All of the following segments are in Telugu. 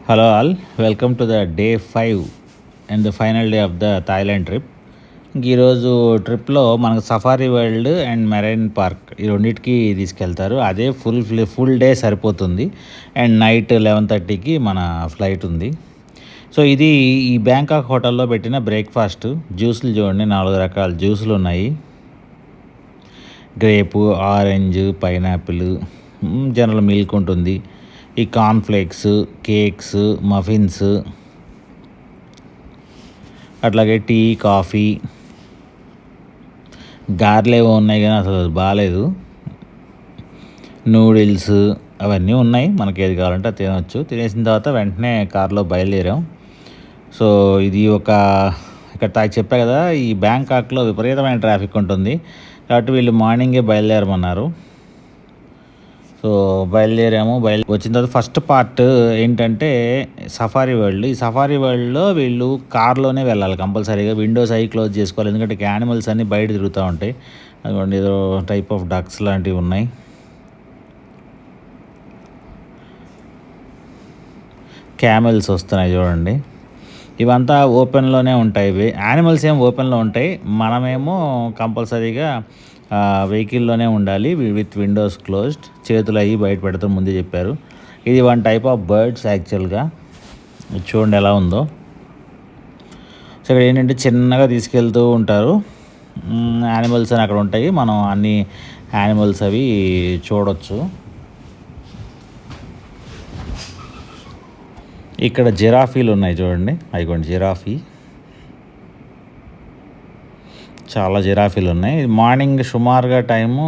Hello all, welcome to the day 5 and the final day of the Thailand trip. ఈరోజు ట్రిప్లో మనకు safari world and marine park ఈ రెండింటికి తీసుకెళ్తారు. అదే ఫుల్ డే సరిపోతుంది. అండ్ నైట్ 11:30కి మన ఫ్లైట్ ఉంది. సో ఇది ఈ బ్యాంకాక్ హోటల్లో పెట్టిన బ్రేక్ఫాస్ట్. జ్యూసులు చూడండి, 4 రకాల జ్యూసులు ఉన్నాయి. Grape, orange, pineapple, general milk ఉంటుంది. ఈ కార్న్ఫ్లేక్స్, కేక్స్, మఫిన్స్, అట్లాగే టీ, కాఫీ, గారెలేవో ఉన్నాయి కానీ అసలు బాగాలేదు. నూడిల్స్ అవన్నీ ఉన్నాయి, మనకి ఏది కావాలంటే అది తినవచ్చు. తినేసిన తర్వాత వెంటనే కార్లో బయలుదేరాం. సో ఇది ఇక్కడ చెప్పా కదా, ఈ బ్యాంకాక్లో విపరీతమైన ట్రాఫిక్ ఉంటుంది కాబట్టి వీళ్ళు మార్నింగే బయలుదేరమన్నారు. సో బయలుదేరాము. వచ్చిన తర్వాత ఫస్ట్ పార్ట్ ఏంటంటే సఫారీ వరల్డ్. ఈ సఫారీ వరల్డ్లో వీళ్ళు కార్లోనే వెళ్ళాలి కంపల్సరీగా. విండోస్ అవి క్లోజ్ చేసుకోవాలి, ఎందుకంటే యానిమల్స్ అన్నీ బయట తిరుగుతూ ఉంటాయి. అదిగోండి, ఏదో టైప్ ఆఫ్ డక్స్ లాంటివి ఉన్నాయి. క్యామెల్స్ వస్తున్నాయి చూడండి. ఇవంతా ఓపెన్లోనే ఉంటాయి. యానిమల్స్ ఏం ఓపెన్లో ఉంటాయి, మనమేమో కంపల్సరీగా వెహికల్లోనే ఉండాలి విత్ విండోస్ క్లోజ్డ్. చేతులు అవి బయట పెడతాం, ముందే చెప్పారు. ఇది వన్ టైప్ ఆఫ్ బర్డ్స్ యాక్చువల్గా. చూడండి ఎలా ఉందో. సో ఇక్కడ ఏంటంటే చిన్నగా తీసుకెళ్తూ ఉంటారు. యానిమల్స్ అని అక్కడ ఉంటాయి, మనం అన్ని యానిమల్స్ అవి చూడవచ్చు. ఇక్కడ జిరాఫీలు ఉన్నాయి చూడండి, అయిగోండి జిరాఫీ. చాలా జిరాఫీలు ఉన్నాయి. మార్నింగ్ సుమారుగా టైము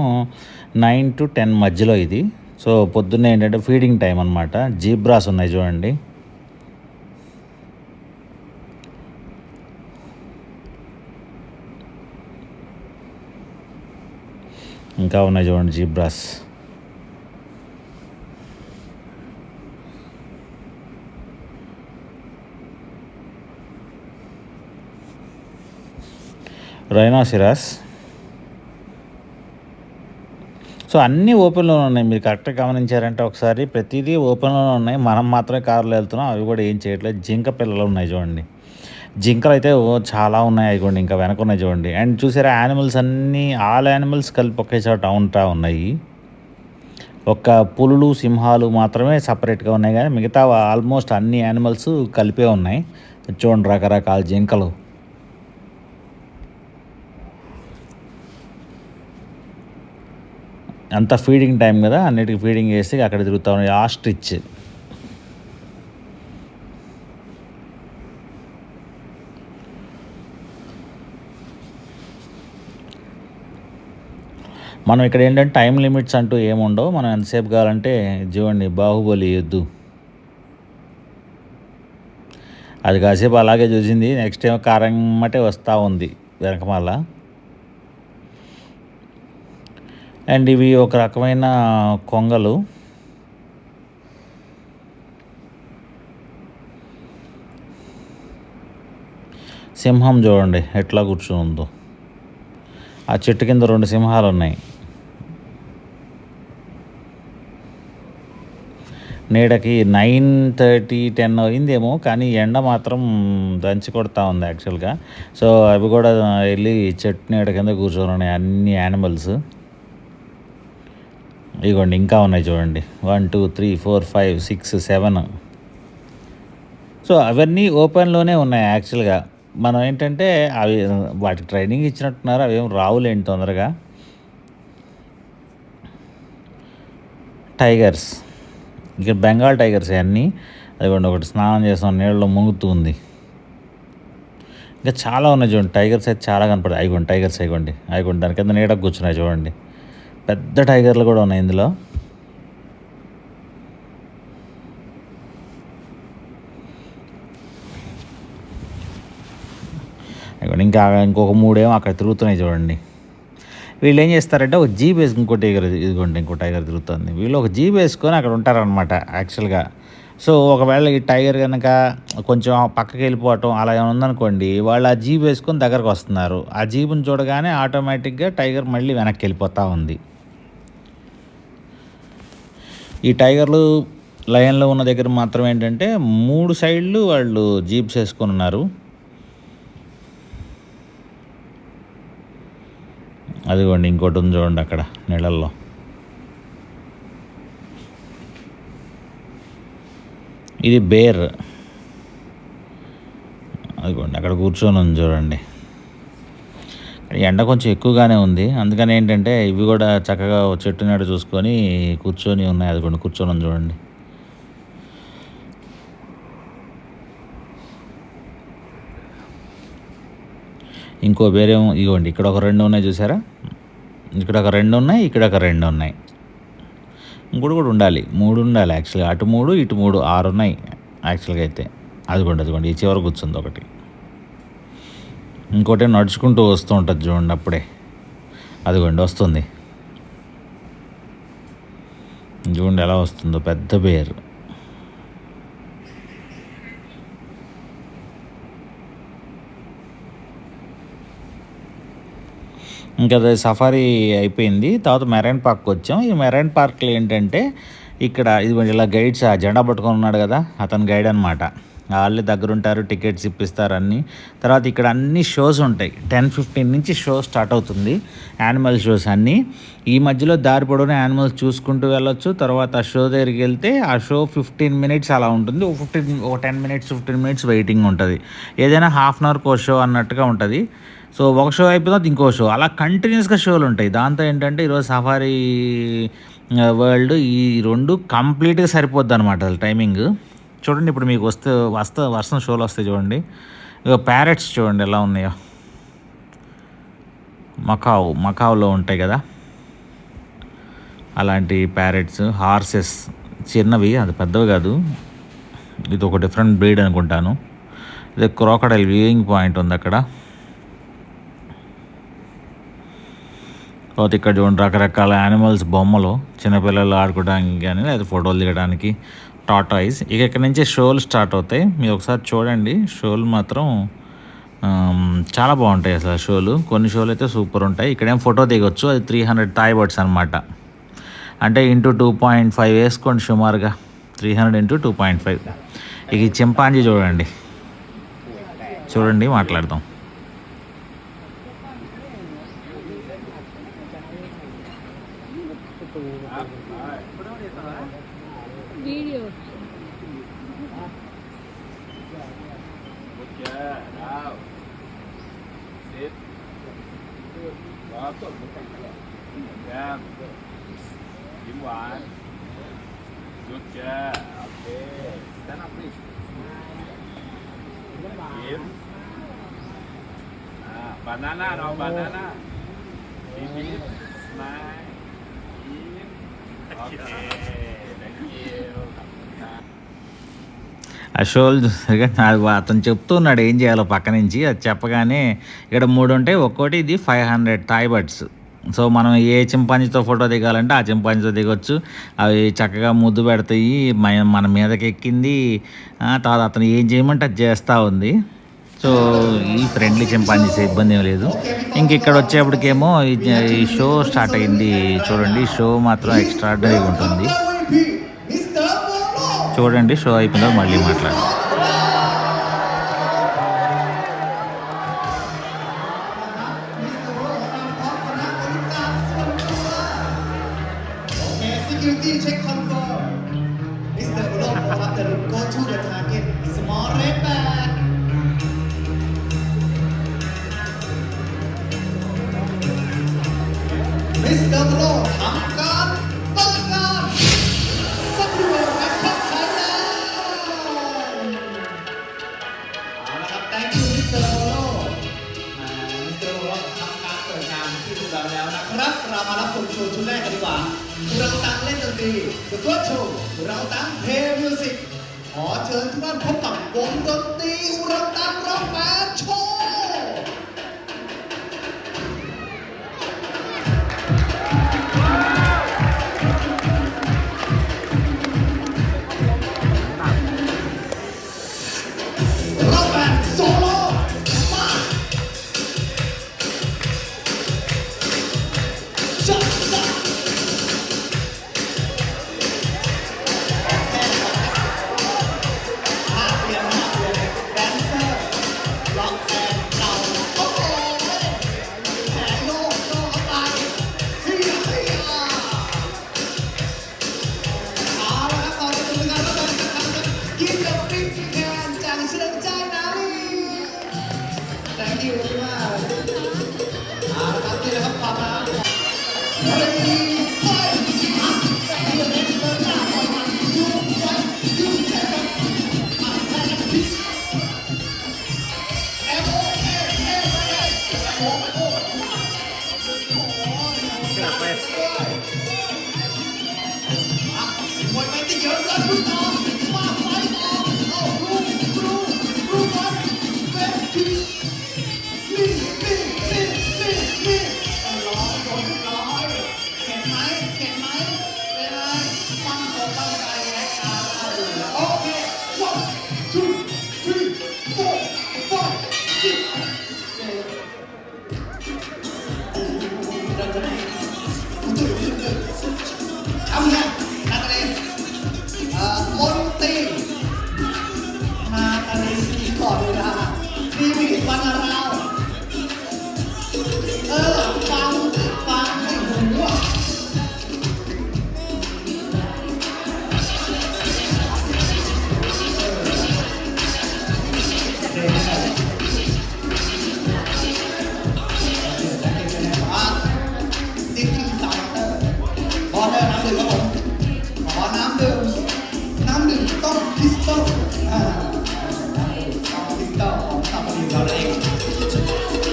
9 to 10 మధ్యలో ఇది. సో పొద్దున్నే ఏంటంటే ఫీడింగ్ టైం అనమాట. జీబ్రాస్ ఉన్నాయి చూడండి. ఇంకా ఉన్నాయి చూడండి జీబ్రాస్. రైనోసిరస్. సో అన్నీ ఓపెన్లోనే ఉన్నాయి. మీరు కరెక్ట్గా గమనించారంటే ఒకసారి ప్రతిదీ ఓపెన్లోనే ఉన్నాయి. మనం మాత్రమే కారులో వెళ్తున్నాం, అవి కూడా ఏం చేయట్లేదు. జింక పిల్లలు ఉన్నాయి చూడండి. జింకలు అయితే చాలా ఉన్నాయి, అయిపోండి ఇంకా వెనక ఉన్నాయి చూడండి. అండ్ చూసారా, యానిమల్స్ అన్నీ, ఆల్ యానిమల్స్ కలిపి ఒకే చోట ఉన్నాయి. ఒక్క పులులు, సింహాలు మాత్రమే సపరేట్గా ఉన్నాయి, కానీ మిగతా ఆల్మోస్ట్ అన్ని యానిమల్స్ కలిపే ఉన్నాయి. చూడండి రకరకాల జింకలు. అంతా ఫీడింగ్ టైం కదా, అన్నిటికీ ఫీడింగ్ చేసి అక్కడ తిరుగుతూ ఉన్నాయి. ఆస్ట్రిచ్. మనం ఇక్కడ ఏంటంటే టైం లిమిట్స్ అంటూ ఏముండవు, మనం ఎంతసేపు కావాలంటే. చూడండి బాహుబలి ఎద్దు, అది కాసేపు అలాగే చూసింది, నెక్స్ట్ ఏమో కారమ్మటే వస్తూ ఉంది వెనకమాల. అండ్ ఇవి ఒక రకమైన కొంగలు. సింహం చూడండి ఎట్లా కూర్చుని ఉందో. ఆ చెట్టు కింద 2 సింహాలు ఉన్నాయి. నీడకి 9:30, 10 అయిందేమో, కానీ ఎండ మాత్రం దంచి కొడతా ఉంది యాక్చువల్గా. సో అవి కూడా వెళ్ళి చెట్టు నీడ కింద కూర్చొని ఉన్నాయి అన్ని యానిమల్స్. ఇదిగోండి ఇంకా ఉన్నాయి చూడండి, 1 2 3 4 5 6 7. సో అవన్నీ ఓపెన్లోనే ఉన్నాయి యాక్చువల్గా. మనం ఏంటంటే అవి వాటికి ట్రైనింగ్ ఇచ్చినట్టున్నారు, అవి ఏం రావులేండి తొందరగా. టైగర్స్, ఇక్కడ బెంగాల్ టైగర్స్ అన్నీ. అదిగోండి ఒకటి స్నానం చేస్తాం, నీళ్ళలో మునుగుతూ ఉంది. ఇంకా చాలా ఉన్నాయి చూడండి, టైగర్స్ అయితే చాలా కనపడాయి. అయిగోండి టైగర్స్, అయిగోండి దాని కింద నీడకు కూర్చున్నాయి చూడండి. పెద్ద టైగర్లు కూడా ఉన్నాయి ఇందులో. ఇంకొక 3 ఏమో అక్కడ తిరుగుతున్నాయి చూడండి. వీళ్ళు ఏం చేస్తారంటే ఒక జీప్ వేసుకుని ఇంకో టైగర్ తిరుగుతుంది. వీళ్ళు ఒక జీప్ వేసుకొని అక్కడ ఉంటారనమాట యాక్చువల్గా. సో ఒకవేళ ఈ టైగర్ కనుక కొంచెం పక్కకి వెళ్ళిపోవటం అలా ఏమైనా ఉందనుకోండి, వాళ్ళు ఆ జీప్ వేసుకొని దగ్గరకు వస్తున్నారు. ఆ జీపుని చూడగానే ఆటోమేటిక్గా టైగర్ మళ్ళీ వెనక్కి వెళ్ళిపోతూ ఉంది. ఈ టైగర్లు లైన్లో ఉన్న దగ్గర మాత్రం ఏంటంటే 3 సైడ్లు వాళ్ళు జీప్స్ వేసుకొని ఉన్నారు. అదిగోండి ఇంకోటి ఉంది చూడండి అక్కడ నీళ్ళల్లో. ఇది బేర్. అదిగోండి అక్కడ కూర్చొని ఉంది చూడండి. ఎండ కొంచెం ఎక్కువగానే ఉంది, అందుకని ఏంటంటే ఇవి కూడా చక్కగా చెట్టు నీడ చూసుకొని కూర్చొని ఉన్నాయి. అదిగోండి కూర్చొని ఉంది చూడండి. ఇంకో బేరేమో ఇదిగోండి ఇక్కడ ఒక 2 ఉన్నాయి చూసారా, ఇక్కడ ఒక 2 ఉన్నాయి, ఇక్కడ ఒక 2 ఉన్నాయి. ఇంకోటి కూడా ఉండాలి, 3 ఉండాలి యాక్చువల్గా. అటు 3 ఇటు 3 6 ఉన్నాయి యాక్చువల్గా అయితే. అదిగోండి ఈ చివరి కూర్చుంది ఒకటి. ఇంకోటి నడుచుకుంటూ వస్తూ ఉంటుంది చూడండి అప్పుడే. అదిగోండి వస్తుంది చూడండి ఎలా వస్తుందో, పెద్ద బేర్. ఇంకా అది సఫారీ అయిపోయింది. తర్వాత మెరైన్ పార్క్ వచ్చాం. ఈ మెరైన్ పార్క్లో ఏంటంటే ఇక్కడ ఇది ఇలా గైడ్స్ ఆ జెండా పట్టుకొని ఉన్నాడు కదా, అతను గైడ్ అనమాట. వాళ్ళే దగ్గరుంటారు, టికెట్స్ ఇప్పిస్తారు అన్నీ. తర్వాత ఇక్కడ అన్ని షోస్ ఉంటాయి. 10:15 నుంచి షో స్టార్ట్ అవుతుంది, యానిమల్ షోస్ అన్నీ. ఈ మధ్యలో దారి పొడవునా యానిమల్స్ చూసుకుంటూ వెళ్ళొచ్చు. తర్వాత ఆ షో దగ్గరికి వెళ్తే ఆ షో 15 మినిట్స్ అలా ఉంటుంది. ఒక 10 మినిట్స్ 15 మినిట్స్ వెయిటింగ్ ఉంటుంది. ఏదైనా హాఫ్ అన్ అవర్కి ఒక షో అన్నట్టుగా ఉంటుంది. సో ఒక షో అయిపోతుంది ఇంకో షో, అలా కంటిన్యూస్గా షోలు ఉంటాయి. దాంతో ఏంటంటే ఈరోజు సఫారీ వరల్డ్ ఈ 2 కంప్లీట్గా సరిపోద్ది అనమాట అసలు టైమింగ్. చూడండి ఇప్పుడు మీకు వర్షం షోలు వస్తాయి చూడండి. ఇక ప్యారెట్స్ చూడండి ఎలా ఉన్నాయో. మకావులో ఉంటాయి కదా అలాంటి ప్యారెట్స్. హార్సెస్ చిన్నవి, అది పెద్దవి కాదు, ఇది ఒక డిఫరెంట్ బ్రీడ్ అనుకుంటాను. ఇది క్రోకడైల్ వ్యూయింగ్ పాయింట్ ఉంది అక్కడ. తర్వాత ఇక్కడ చూడండి రకరకాల యానిమల్స్ బొమ్మలు, చిన్నపిల్లలు ఆడుకోవడానికి కానీ లేదా ఫోటోలు దిగడానికి. టాటాయిస్. ఇక ఇక్కడ నుంచి షోలు స్టార్ట్ అవుతాయి. మీరు ఒకసారి చూడండి, షోలు మాత్రం చాలా బాగుంటాయి అసలు షోలు. కొన్ని షోలు అయితే సూపర్ ఉంటాయి. ఇక్కడేం ఫోటో దిగొచ్చు, అది 300 థాయ్ బర్డ్స్ అనమాట. అంటే ఇంటూ 2.5 వేసుకోండి సుమారుగా, 300 ఇంటూ 2.5. ఇక ఈ చింపాంజీ చూడండి మాట్లాడదాం.ยิ้มหวานgood job okay stand up pleaseยิ้มbanana no bananaยิ้มsmileยิ้ม okay thank you. ఆ షోలు అతను చెప్తున్నాడు ఏం చేయాలో పక్క నుంచి. అది చెప్పగానే ఇక్కడ 3 ఉంటాయి. ఒక్కోటి ఇది 500 థాయ్ బర్డ్స్. సో మనం ఏ చింపాంజీతో ఫోటో దిగాలంటే ఆ చింపాంజీతో దిగొచ్చు. అవి చక్కగా ముద్దు పెడతాయి, మన మీదకి ఎక్కింది. తర్వాత అతను ఏం చేయమంటే అది చేస్తూ ఉంది. సో ఈ ఫ్రెండ్లీ చింపాంజీస్ ఇబ్బంది ఏం లేదు. ఇంక ఇక్కడ వచ్చేప్పటికేమో ఈ షో స్టార్ట్ అయింది చూడండి. షో మాత్రం ఎక్స్ట్రాడినరీగా ఉంటుంది. చూడండి షో అయిపోయిందో మళ్ళీ మాట్లాడు. Security check confirm. Mr. Ulong will have to go to the target. Small red bag. Mr. Ulong ทำการตั้งการสักเรื่องแบงคอกไทยแลนด์เอาละครับ thank you Mr. Ulong Mr. Ulong ทำการเปิดงานที่ดูแล้วนะครับเรามารับชมโชว์ชุดแรกกันดีกว่าเราตั้งเล่นดนตรี The First Show เราตั้งเพลงมิวสิกขอเชิญทุกท่านพบกับวงดนตรีเราตั้งร็อกแบนด์โชว์ร็อกแบนด์โซโล่มาชัก you very much เอาละครับนี่แหละครับความรัก Ready fight เดินหน้าปล่อยมันยูไว้ยูแข่งกันมาแข่งกันพิชมวยไปที่เยอะเลยคุณต่อมาไฟต่อเอารูบอลเวทีนี่ร้อยโดนร้อยเห็นไหมเป็นไงตั้งอกตั้งใจและการได้เลยโอเค one two three four five six không nha đặt lên môn tiền mà ta đi khỏi là đi bị văn rao phang cái hùng quá đi kim tài có đây nắm được không có nắm đượcต้องดิจิตอลต้องดิจิตอลของต่างประเทศเราเอง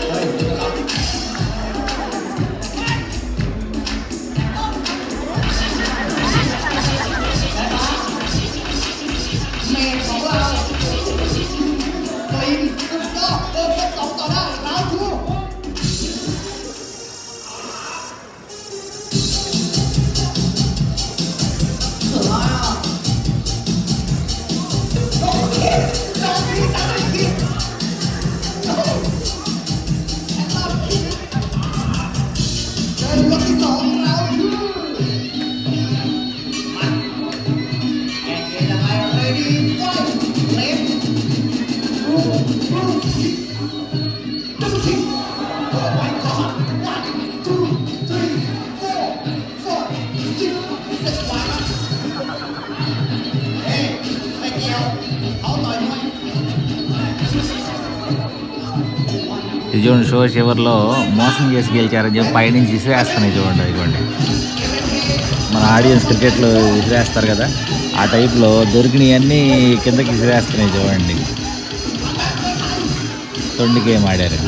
เฮ้ยครับเมนของเรากรีนสุดยอดเดินยก2ต่อได้แล้วทูఇది చూడండి షో చివరిలో మోసం చేసి గెలిచారని చెప్పి పైనుంచి విసిరేస్తున్నాయి చూడండి ఇదిగోండి మన ఆడియన్స్ క్రికెట్లో విసిరేస్తారు కదా ఆ టైప్లో దొరికినవన్నీ కిందకి విసిరేస్తున్నాయి చూడండి తొండి గేమ్ ఆడారు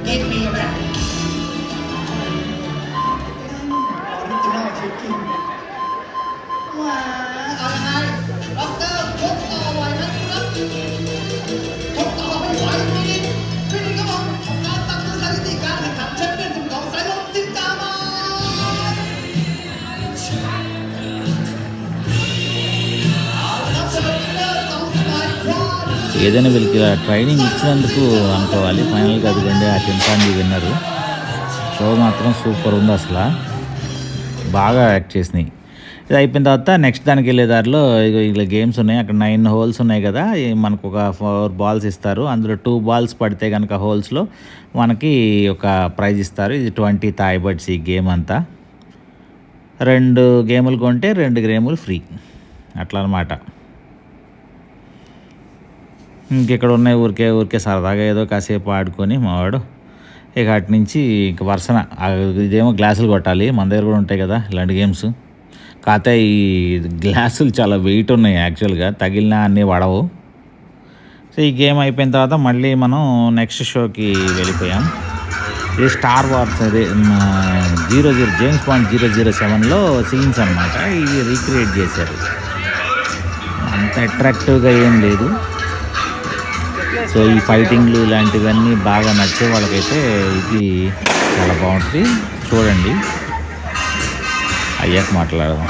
Give me a rap. Original chicken. ว้าเอายังไงด็อกเตอร์ชกต่อไหวไหมครับชกต่อไม่ไหวพี่นิดก็บอกของการตั้งสถิติการแข่งขันแชมเปี้ยนของสายลมจินดามาఏదైనా వీళ్ళకి ట్రైనింగ్ ఇచ్చినందుకు అనుకోవాలి ఫైనల్గా అదిగండి ఆ చింపాంజీ విన్నరు షో మాత్రం సూపర్ ఉంది అసలు బాగా యాక్ట్ చేసినాయి ఇది అయిపోయిన తర్వాత నెక్స్ట్ దానికి వెళ్ళే దారిలో ఇలా గేమ్స్ ఉన్నాయి అక్కడ 9 హోల్స్ ఉన్నాయి కదా మనకు ఒక 4 బాల్స్ ఇస్తారు అందులో 2 బాల్స్ పడితే కనుక హోల్స్లో మనకి ఒక ప్రైజ్ ఇస్తారు ఇది 20 థాయ్ బట్స్ ఈ గేమ్ అంతా 2 గేములు కొంటే 2 గేములు ఫ్రీ అట్లా అనమాట ఇంకెక్కడ ఉన్నాయి ఊరికే సరదాగా ఏదో కాసేపు ఆడుకొని మావాడు ఇక అటు నుంచి ఇంక వరుసన ఇదేమో గ్లాసులు కొట్టాలి మన దగ్గర కూడా ఉంటాయి కదా ఇలాంటి గేమ్స్ కాకపోతే ఈ గ్లాసులు చాలా వెయిట్ ఉన్నాయి యాక్చువల్గా తగిలినా అన్నీ పడవు సో ఈ గేమ్ అయిపోయిన తర్వాత మళ్ళీ మనం నెక్స్ట్ షోకి వెళ్ళిపోయాం ఇది స్టార్ వార్స్ అదే 00 జేమ్స్ బాండ్ 007లో సీన్స్ అనమాట ఇవి రీక్రియేట్ చేశారు అంత అట్రాక్టివ్గా ఏం లేదు సో ఈ ఫైటింగ్లు ఇలాంటివన్నీ బాగా నచ్చే వాళ్ళకైతే ఇది చాలా బాగుంటుంది చూడండి అయ్యాక మాట్లాడదాం.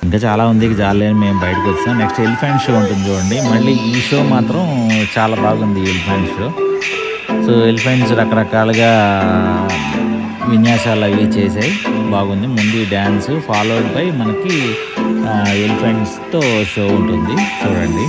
ఇంకా చాలా ఉంది, జాలేని మేము బయటకు వచ్చాం. నెక్స్ట్ ఎలిఫెంట్ షో ఉంటుంది చూడండి. మళ్ళీ ఈ షో మాత్రం చాలా బాగుంది, ఎలిఫెంట్ షో. సో ఎలిఫెంట్స్ రకరకాలుగా విన్యాసాలు అవి చేసాయి, బాగుంది. ముందు డ్యాన్స్ ఫాలోడ్ బై మనకి ఎలిఫెంట్స్తో షో ఉంటుంది చూడండి.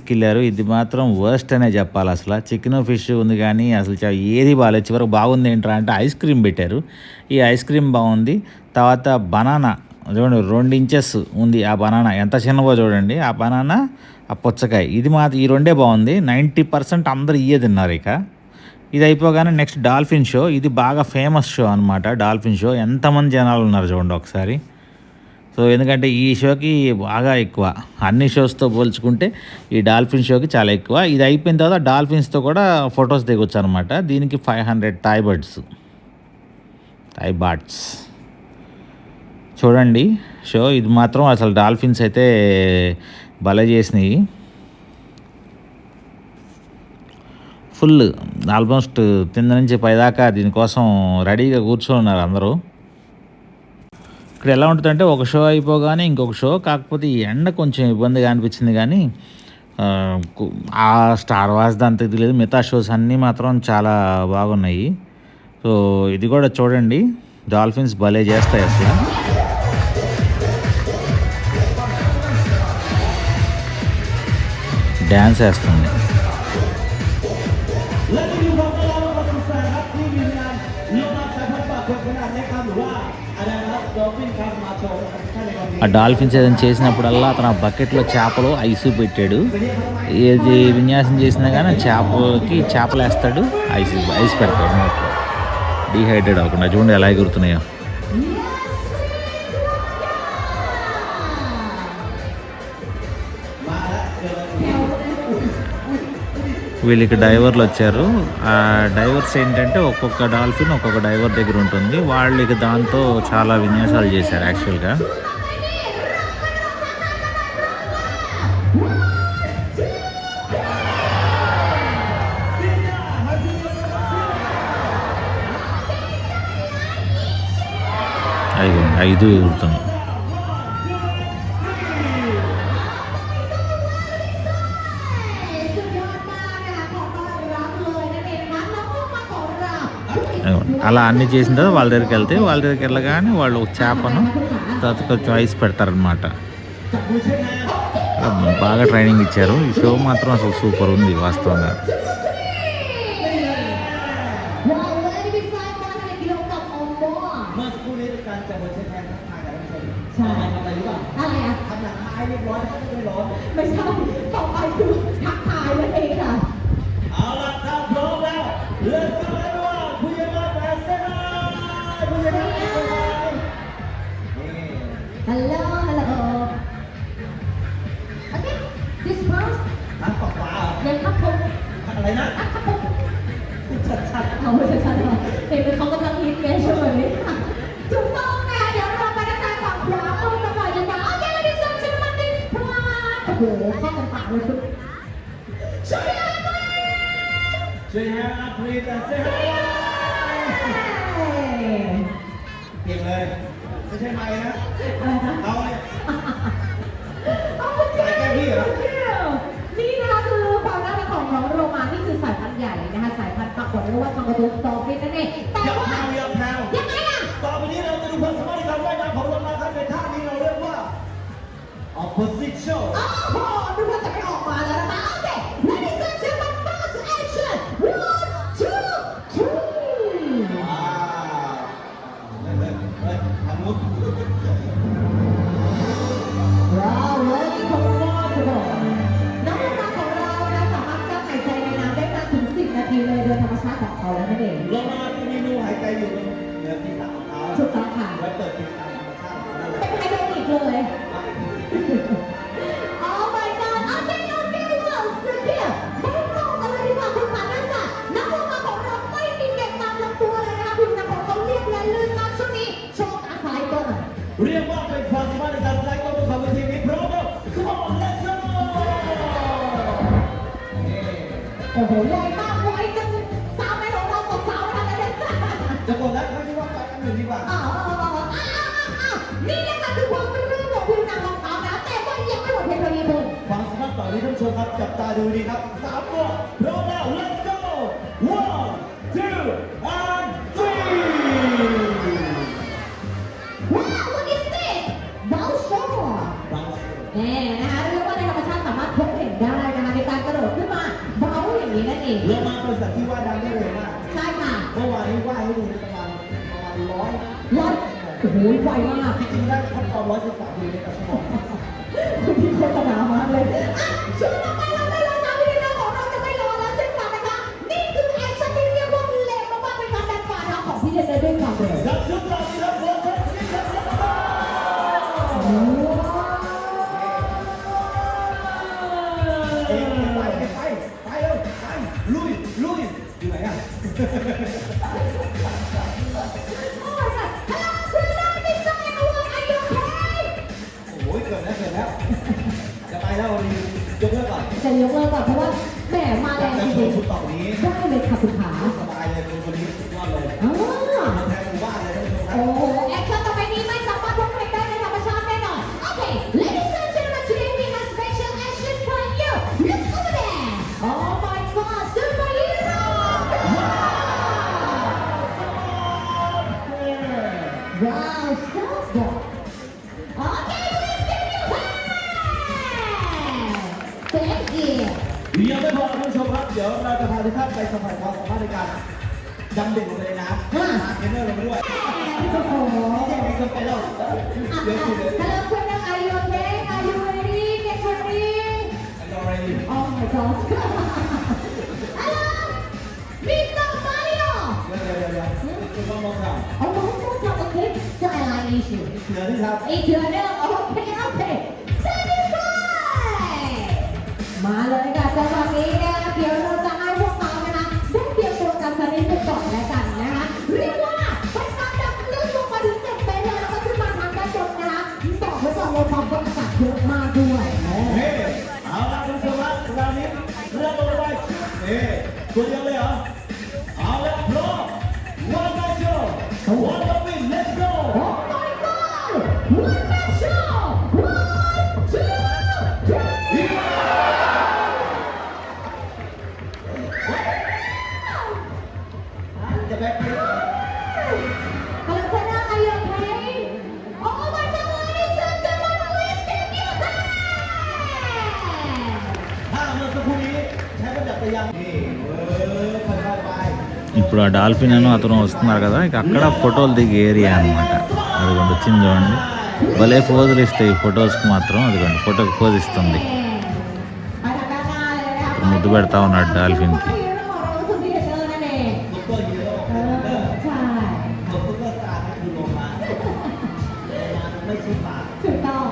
తీసుకెళ్ళారు. ఇది మాత్రం వర్స్ట్ అనే చెప్పాలి అసలు. చికెను, ఫిష్ ఉంది కానీ అసలు ఏది బాగాలేదు. చివరికి బాగుంది ఏంట్రా అంటే ఐస్ క్రీమ్ పెట్టారు. ఈ ఐస్ క్రీమ్ బాగుంది. తర్వాత బనానా చూడండి 2 ఇంచెస్ ఉంది ఆ బనానా. ఎంత చిన్నవో చూడండి ఆ బనానా, ఆ పుచ్చకాయ. ఇది మాత్రం ఈ రెండే బాగుంది. 90% అందరూ ఇయ్యే తిన్నారు ఇక. ఇది అయిపోగానే నెక్స్ట్ డాల్ఫిన్ షో. ఇది బాగా ఫేమస్ షో అనమాట. డాల్ఫిన్ షో ఎంతమంది జనాలు ఉన్నారు చూడండి ఒకసారి. సో ఎందుకంటే ఈ షోకి బాగా ఎక్కువ, అన్ని షోస్తో పోల్చుకుంటే ఈ డాల్ఫిన్ షోకి చాలా ఎక్కువ. ఇది అయిపోయిన తర్వాత డాల్ఫిన్స్తో కూడా ఫొటోస్ దిగొచ్చు అనమాట. దీనికి 500 థాయ్ బాట్స్. చూడండి షో. ఇది మాత్రం అసలు డాల్ఫిన్స్ అయితే భలే చేసినాయి. ఫుల్ ఆల్మోస్ట్ కింద నుంచి పైదాకా దీనికోసం రెడీగా కూర్చొని ఉన్నారు అందరూ. ఇక్కడ ఎలా ఉంటుందంటే ఒక షో అయిపోగానే ఇంకొక షో. కాకపోతే ఈ ఎండ కొంచెం ఇబ్బందిగా అనిపించింది కానీ ఆ స్టార్ వార్స్ దాంతో ఇది లేదు. మిగతా షోస్ అన్నీ మాత్రం చాలా బాగున్నాయి. సో ఇది కూడా చూడండి. డాల్ఫిన్స్ భలే చేస్తాయి అసలు. డ్యాన్స్ వేస్తుంది. ఆ డాల్ఫిన్స్ ఏదైనా చేసినప్పుడల్లా అతను ఆ బకెట్లో చేపలు ఐస్ పెట్టాడు. ఏది విన్యాసం చేసినా కానీ చేపలకి చేపలు వేస్తాడు, ఐస్ పెడతాడు. డీహైడ్రేట్ అవ్వకుండా. చూడండి ఎలా ఎగురుతున్నాయో. వీళ్ళకి డైవర్లు వచ్చారు. ఆ డైవర్స్ ఏంటంటే ఒక్కొక్క డాల్ఫిన్ ఒక్కొక్క డైవర్ దగ్గర ఉంటుంది. వాళ్ళకి దాంతో చాలా విన్యాసాలు చేశారు యాక్చువల్గా. ఐదు ఎగురుతున్నాయి. అలా అన్నీ చేసిన తర్వాత వాళ్ళ దగ్గరికి వెళ్తే వాళ్ళ దగ్గరికి వెళ్ళగానే వాళ్ళు ఒక చేపను తర్వాత కొంచెం ఐస్ పెడతారనమాట. బాగా ట్రైనింగ్ ఇచ్చారు. ఈ షో మాత్రం అసలు సూపర్ ఉంది వాస్తవంగా. Hello. Okay, this first. เดินเข้าพง อะไรนะ เข้าพง ชัด เอาไปชัดๆเลยเห็นเขากำลังฮิตไงช่วงนี้ถูกต้องค่ะเดี๋ยวเราไปด้านซ้ายฝั่งขวามือกันหน่อยดีกว่าโอเคเลยดิฉันชื่อมันดิพลาดโอ้โหเข้ากันปากเลยคุณช่วยอะไรกัน ๆช่วยให้อาพรีแต่เซ่เก่งเลยไม่ใช่ไม้นะเอาเลยใส่แก้พี่เหรอ นี่นะคะคือความน่ารักของน้องโรมานี่คือสายพันธุ์ใหญ่นะคะสายพันธุ์ปรากฏเรียกว่าทองกระดูกตอฟิตนั่นเองแต่ว่ายังไงอ่ะ ต่อไปนี้เราจะดูความสามารถในการว่ายน้ำของโรมาครับในท่านี้เราเรียกว่า opposition โอ้โหดูว่าจะไม่ออกมาแล้วนะคะโอเค ladies and gentlemen first action 1 2 3 ทางนู้น ว้าวเลยคนรอดเลยน้องโรมาของเรานะสามารถกั้นหายใจในน้ำได้นานถึง10 นาทีเลยโดยธรรมชาติของเขาแล้วนั่นเอง โรมาจะมีรูหายใจอยู่เหนือศีรษะของเขา ถูกต้องค่ะ ไว้เปิดติดตามธรรมชาติของเขา เป็นไฮโดรลิกเลย Oh my god โอเคโอเคว้าวสุดยอดไม่ต้องอะไรดีกว่าคุณผ่านนั่นจ้ะน้องโรมาของเราไม่มีเกล็ดตามลำตัวเลยนะคะผิวหนังของเขาเรียบและลื่นมากช่วงนี้โชว์การสไลด์ก่อน เรียกว่าเป็นความสามารถในการสไลด์ตัวบนเขาเวทีนี้พร้อมแล้ว Come on let's go โอ้โหไวมากไวจนสาวในของเราตกสาวทันเลย จะบอกแล้วเขาคิดว่าไปกันอื่นดีกว่า นี่แหละค่ะคือความเป็นเรื่องของผิวหนังของเขานะแต่ว่ายังไม่หมดเพียงเท่านี้คุณ ความสามารถต่อนี้ท่านผู้ชมครับจับตาดูดีครับ3 ตัวพร้อมแล้ว let's go 1 2 and 3 ว้าว what is this เบลชอร์แน่นะคะเรียกว่าในธรรมชาติสามารถพบเห็นได้นะคะใน ได้เร็วมาก ใช่ค่ะ เมื่อวานนี้ว่ายให้ดูประมาณร้อย โอ้โหไวมาก จริงๆได้ขั้นตอน113 กิโลเมตรต่อชั่วโมง คุณพี่โฆษณามากเลยอ่ะช่วงต่อไปเราไม่รอช้าวิดีโอของเราจะไม่รอแล้วเช่นกันนะคะ นี่คือแอคชั่นที่เรียกว่าเร็วมากๆเป็นการดันฝ่าเท้าของพี่เดนด้วยความเร็ว จับชุดต่อที่เราโพสต์ที่จะทำ ไปเร็วไปลุยอยู่ไหนอ่ะ โอ้ยเกิดแล้วจะไปแล้ววันนี้ยกเลิกก่อน จะยกเลิกก่อนเพราะว่าแหมมาแรง แต่ จ ช ริ วน ง คุณต่อนี้ ๆได้เลยค่ะคุณขา สบายเลยคนนี้สุดยอดเลย อ๋อ แทนหมู่บ้านเลยท่านผู้ชมครั โอ้ บ โหแอคชั่นต่อไปนี้ไม่สามารถพบใครได้ในธรรมชาติแน่นอนโอเค ladies and gentlemen today we have special action for you look over there oh my god superhero wow so good okay please give me your hand thank you ยังไม่พอท่านผู้ชมครับ เดี๋ยวเราจะพาทุกท่านไปสัมผัสความสามารถในการดำดิ่งลงไปในน้ำพาเทรนเนอร์ลงไปด้วย โอ้โห ไม่ใช่มีคนไปแล้วเดี๋ยวคุณเดี๋ยว Hello, Pranav. Are you okay? Are you ready? Get ready. อะไร Oh my God. Hello, Mr. Mario. เดี๋ยวคุณต้องมองข่าว Oh my God. Okay. So I like issue. เสือที่ครับ It's your name. Okay, okay. Satisfied. มาเลยค่ะจังหวะนี้นะคะเดี๋ยวเราจะให้พวกเขานะคะได้เตรียมตัวกันสักนิดหนึ่งก่อนแล้วกันนะคะเรียกว่าเป็นการดับเลือดลงมาถึง7 เมตรเลยแล้วก็ขึ้นมาทางด้านบนนะคะบอกไว้ก่อนเลยความกดอากาศเยอะมากด้วย เฮ้เอาละคุณผู้ชมครับเรานี้เริ่มลงไปเฮ้ตัวเดียวเลยเหรอเอาละพร้อมวันแมนโชว์วันละวิน let's go Oh my God! One man show! 1, 2, 3! จะแบ็คไป Hello, Pranav. Are you okay? Oh my God, ladies and gentlemen, please give me your hand! ถ้าเมื่อสักครู่นี้ใช้เป็นจักรยานนี่ค่อยๆไป ఇప్పుడు ఆ డాల్ఫిన్ అను అతను వస్తున్నారు కదా ఇక అక్కడ ఫోటోలు దిగే ఏరియా అనమాట. అదిగోండి వచ్చింది చూడండి, భలే ఫోజులు ఇస్తాయి ఫొటోస్కి మాత్రం. అదిగోండి ఫోటోకి పోజ్ ఇస్తుంది. ఇప్పుడు ముద్దు పెడతా ఉన్నాడు డాల్ఫిన్కి. คุณพี่เดชนั่นเอง ซุปเปอร์ฮีโร่ ใช่ ซุปเปอร์สตาร์ที่คือโลมาไม่ใช่ปาก ถูกต้อง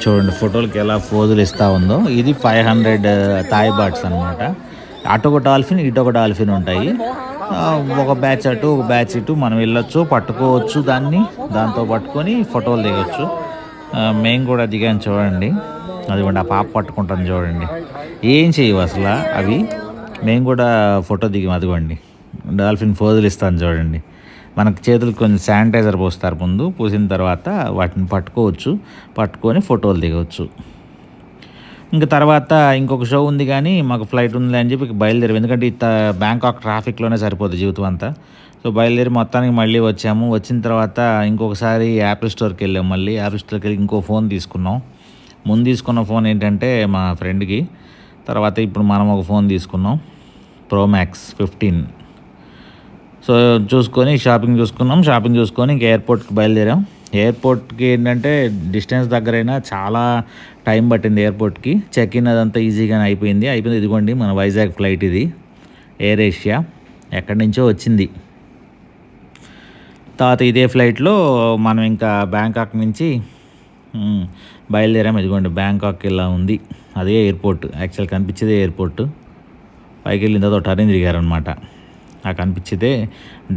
చూడండి ఫోటోలకి ఎలా ఫోజులు ఇస్తూ ఉందో. ఇది 500 థాయ్ బాట్స్ అనమాట. అటు ఒక డాల్ఫిన్ ఇటు ఒక డాల్ఫిన్ ఉంటాయి. ఒక బ్యాచ్ అటు ఒక బ్యాచ్ ఇటు మనం వెళ్ళొచ్చు, పట్టుకోవచ్చు దాన్ని, దాంతో పట్టుకొని ఫోటోలు దిగొచ్చు. మేము కూడా దిగాను చూడండి. అదిగోండి ఆ పాప పట్టుకుంటాను చూడండి. ఏం చేయవు అసలు అవి. మేము కూడా ఫోటో దిగాం. అదిగోండి డాల్ఫిన్ ఫోజులు ఇస్తాను చూడండి. మనకు చేతులకు కొంచెం శానిటైజర్ పోస్తారు ముందు, పూసిన తర్వాత వాటిని పట్టుకోవచ్చు, పట్టుకొని ఫోటోలు దిగవచ్చు. ఇంకా తర్వాత ఇంకొక షో ఉంది కానీ మాకు ఫ్లైట్ ఉంది అని చెప్పి బయలుదేరాం. ఎందుకంటే బ్యాంకాక్ ట్రాఫిక్లోనే సరిపోతుంది జీవితం అంతా. సో బయలుదేరి మొత్తానికి మళ్ళీ వచ్చాము. వచ్చిన తర్వాత ఇంకొకసారి యాపిల్ స్టోర్కి వెళ్ళాం. మళ్ళీ యాపిల్ స్టోర్కి వెళ్ళి ఇంకో ఫోన్ తీసుకున్నాం. ముందు తీసుకున్న ఫోన్ ఏంటంటే మా ఫ్రెండ్కి, తర్వాత ఇప్పుడు మనం ఒక ఫోన్ తీసుకున్నాం, ప్రో మ్యాక్స్ 15. సో చూసుకొని షాపింగ్ చూసుకున్నాం. షాపింగ్ చూసుకొని ఇంక ఎయిర్పోర్ట్కి బయలుదేరాం. ఎయిర్పోర్ట్కి ఏంటంటే డిస్టెన్స్ దగ్గరైనా చాలా టైం పట్టింది ఎయిర్పోర్ట్కి. చెక్ ఇన్ అదంతా ఈజీగానే అయిపోయింది. ఇదిగోండి మన వైజాగ్ ఫ్లైట్ ఇది, ఎయిర్ ఏషియా, ఎక్కడి నుంచో వచ్చింది. తర్వాత ఇదే ఫ్లైట్లో మనం ఇంకా బ్యాంకాక్ నుంచి బయలుదేరాం. ఇదిగోండి బ్యాంకాక్ ఇలా ఉంది, అదే ఎయిర్పోర్ట్. Actual కనిపించేదే airport. పైకి వెళ్ళిన తర్వాత టర్న్ తిరిగారనమాట. ఆ కనిపించేదే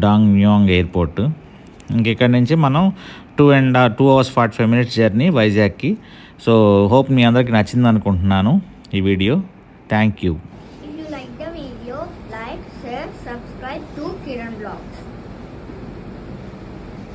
డాంగ్ న్యోంగ్ ఎయిర్పోర్ట్. ఇంకెక్కడి నుంచి మనం 2 hours 45 minutes జర్నీ వైజాగ్కి. సో హోప్ మీ అందరికీ నచ్చింది అనుకుంటున్నాను ఈ వీడియో. Thank you.